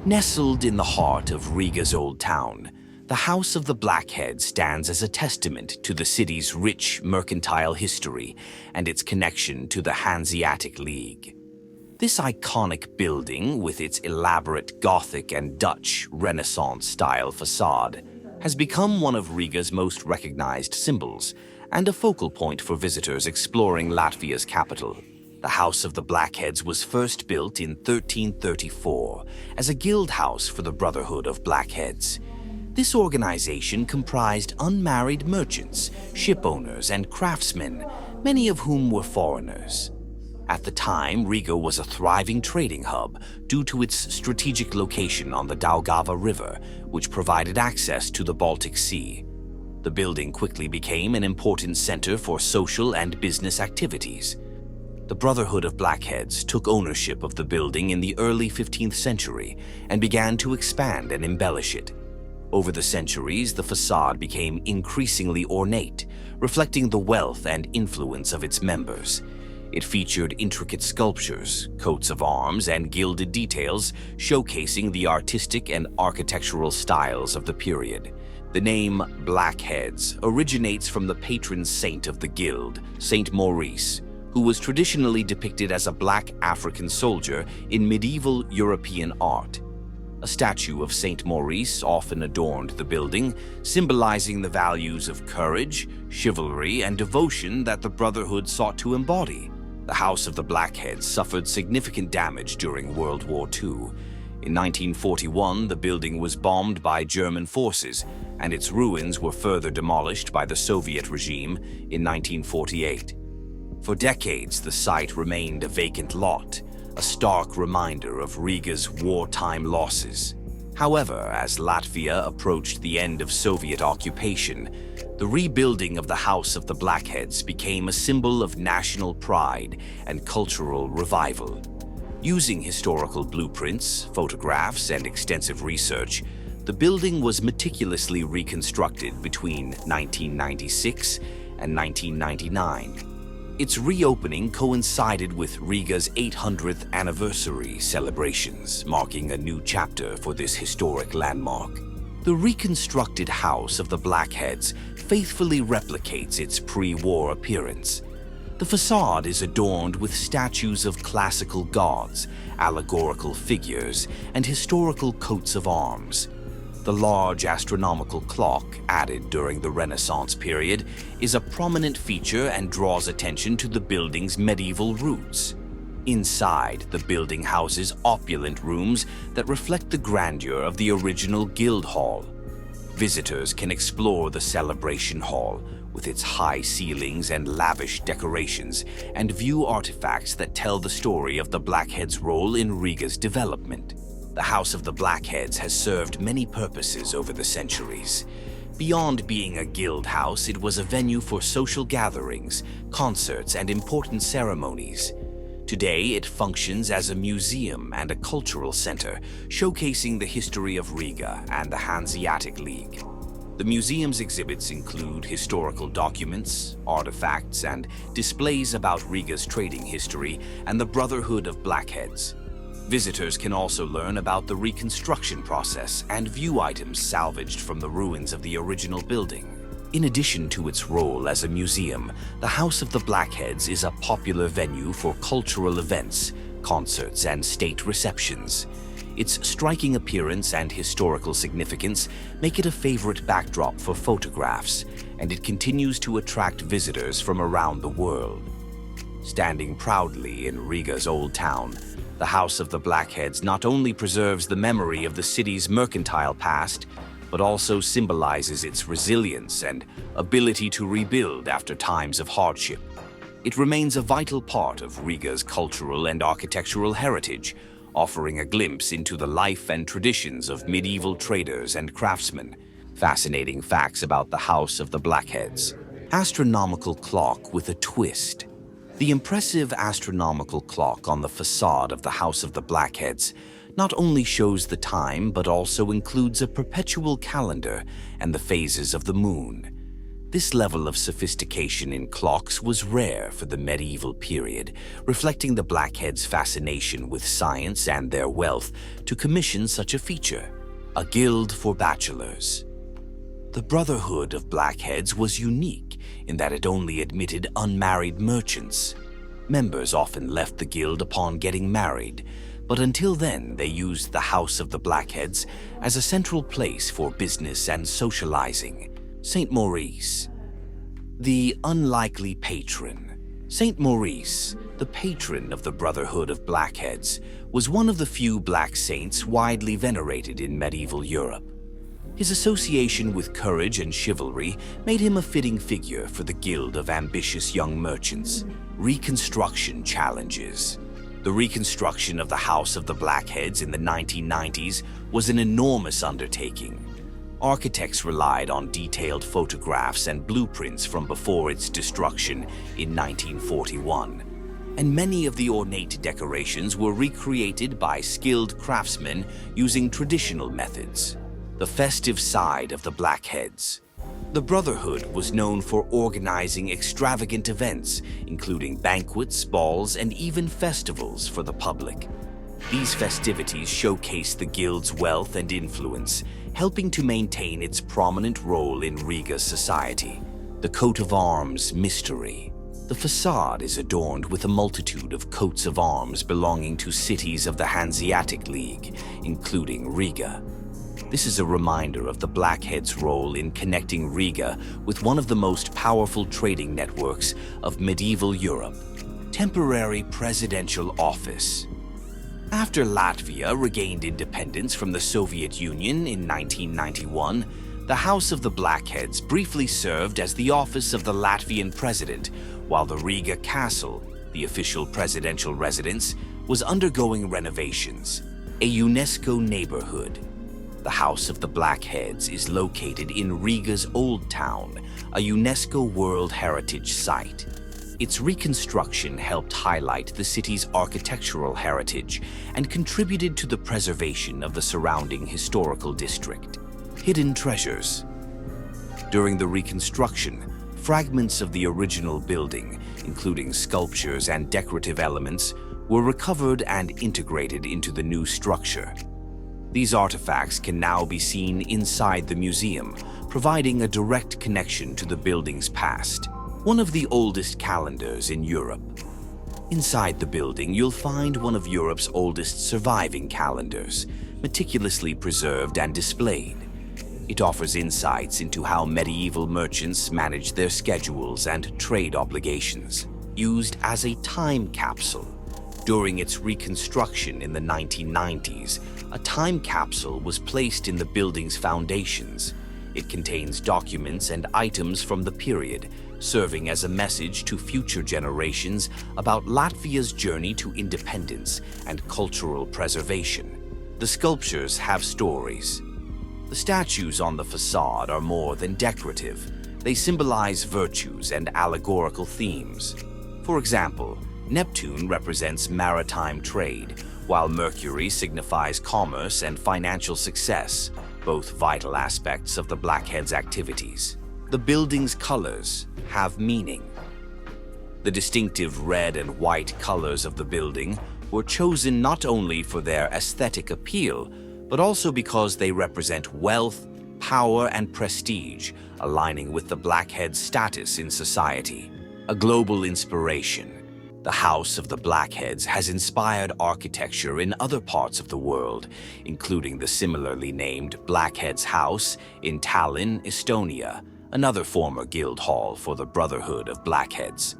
Nestled in the heart of Riga's old town, the House of the Blackheads stands as a testament to the city's rich mercantile history and its connection to the Hanseatic League. This iconic building, with its elaborate Gothic and Dutch Renaissance-style facade, has become one of Riga's most recognized symbols and a focal point for visitors exploring Latvia's capital. The House of the Blackheads was first built in 1334 as a guild house for the Brotherhood of Blackheads. This organization comprised unmarried merchants, shipowners, and craftsmen, many of whom were foreigners. At the time, Riga was a thriving trading hub due to its strategic location on the Daugava River, which provided access to the Baltic Sea. The building quickly became an important center for social and business activities. The Brotherhood of Blackheads took ownership of the building in the early 15th century and began to expand and embellish it. Over the centuries, the facade became increasingly ornate, reflecting the wealth and influence of its members. It featured intricate sculptures, coats of arms, and gilded details, showcasing the artistic and architectural styles of the period. The name Blackheads originates from the patron saint of the guild, Saint Maurice, who was traditionally depicted as a black African soldier in medieval European art. A statue of Saint Maurice often adorned the building, symbolizing the values of courage, chivalry, and devotion that the Brotherhood sought to embody. The House of the Blackheads suffered significant damage during World War II. In 1941, the building was bombed by German forces, and its ruins were further demolished by the Soviet regime in 1948. For decades, the site remained a vacant lot, a stark reminder of Riga's wartime losses. However, as Latvia approached the end of Soviet occupation, the rebuilding of the House of the Blackheads became a symbol of national pride and cultural revival. Using historical blueprints, photographs, and extensive research, the building was meticulously reconstructed between 1996 and 1999. Its reopening coincided with Riga's 800th anniversary celebrations, marking a new chapter for this historic landmark. The reconstructed House of the Blackheads faithfully replicates its pre-war appearance. The facade is adorned with statues of classical gods, allegorical figures, and historical coats of arms. The large astronomical clock, added during the Renaissance period, is a prominent feature and draws attention to the building's medieval roots. Inside, the building houses opulent rooms that reflect the grandeur of the original guild hall. Visitors can explore the celebration hall, with its high ceilings and lavish decorations, and view artifacts that tell the story of the Blackheads' role in Riga's development. The House of the Blackheads has served many purposes over the centuries. Beyond being a guild house, it was a venue for social gatherings, concerts, and important ceremonies. Today, it functions as a museum and a cultural center, showcasing the history of Riga and the Hanseatic League. The museum's exhibits include historical documents, artifacts, and displays about Riga's trading history and the Brotherhood of Blackheads. Visitors can also learn about the reconstruction process and view items salvaged from the ruins of the original building. In addition to its role as a museum, the House of the Blackheads is a popular venue for cultural events, concerts, and state receptions. Its striking appearance and historical significance make it a favorite backdrop for photographs, and it continues to attract visitors from around the world. Standing proudly in Riga's old town, the House of the Blackheads not only preserves the memory of the city's mercantile past, but also symbolizes its resilience and ability to rebuild after times of hardship. It remains a vital part of Riga's cultural and architectural heritage, offering a glimpse into the life and traditions of medieval traders and craftsmen. Fascinating facts about the House of the Blackheads. Astronomical clock with a twist. The impressive astronomical clock on the facade of the House of the Blackheads not only shows the time but also includes a perpetual calendar and the phases of the moon. This level of sophistication in clocks was rare for the medieval period, reflecting the Blackheads' fascination with science and their wealth to commission such a feature. A guild for bachelors. The Brotherhood of Blackheads was unique in that it only admitted unmarried merchants. Members often left the guild upon getting married, but until then they used the House of the Blackheads as a central place for business and socializing. St. Maurice. The unlikely patron. St. Maurice, the patron of the Brotherhood of Blackheads, was one of the few black saints widely venerated in medieval Europe. His association with courage and chivalry made him a fitting figure for the guild of ambitious young merchants. Reconstruction challenges. The reconstruction of the House of the Blackheads in the 1990s was an enormous undertaking. Architects relied on detailed photographs and blueprints from before its destruction in 1941, and many of the ornate decorations were recreated by skilled craftsmen using traditional methods. The festive side of the Blackheads. The Brotherhood was known for organizing extravagant events, including banquets, balls, and even festivals for the public. These festivities showcased the guild's wealth and influence, helping to maintain its prominent role in Riga's society. The coat of arms mystery. The façade is adorned with a multitude of coats of arms belonging to cities of the Hanseatic League, including Riga. This is a reminder of the Blackheads' role in connecting Riga with one of the most powerful trading networks of medieval Europe. Temporary presidential office. After Latvia regained independence from the Soviet Union in 1991, the House of the Blackheads briefly served as the office of the Latvian president, while the Riga Castle, the official presidential residence, was undergoing renovations. A UNESCO neighborhood. The House of the Blackheads is located in Riga's Old Town, a UNESCO World Heritage Site. Its reconstruction helped highlight the city's architectural heritage and contributed to the preservation of the surrounding historical district. Hidden treasures. During the reconstruction, fragments of the original building, including sculptures and decorative elements, were recovered and integrated into the new structure. These artifacts can now be seen inside the museum, providing a direct connection to the building's past. One of the oldest calendars in Europe. Inside the building, you'll find one of Europe's oldest surviving calendars, meticulously preserved and displayed. It offers insights into how medieval merchants managed their schedules and trade obligations. Used as a time capsule. During its reconstruction in the 1990s, a time capsule was placed in the building's foundations. It contains documents and items from the period, serving as a message to future generations about Latvia's journey to independence and cultural preservation. The sculptures have stories. The statues on the facade are more than decorative. They symbolize virtues and allegorical themes. For example, Neptune represents maritime trade, while Mercury signifies commerce and financial success, both vital aspects of the Blackheads' activities. The building's colors have meaning. The distinctive red and white colors of the building were chosen not only for their aesthetic appeal, but also because they represent wealth, power, and prestige, aligning with the Blackheads' status in society. A global inspiration. The House of the Blackheads has inspired architecture in other parts of the world, including the similarly named Blackheads House in Tallinn, Estonia, another former guild hall for the Brotherhood of Blackheads.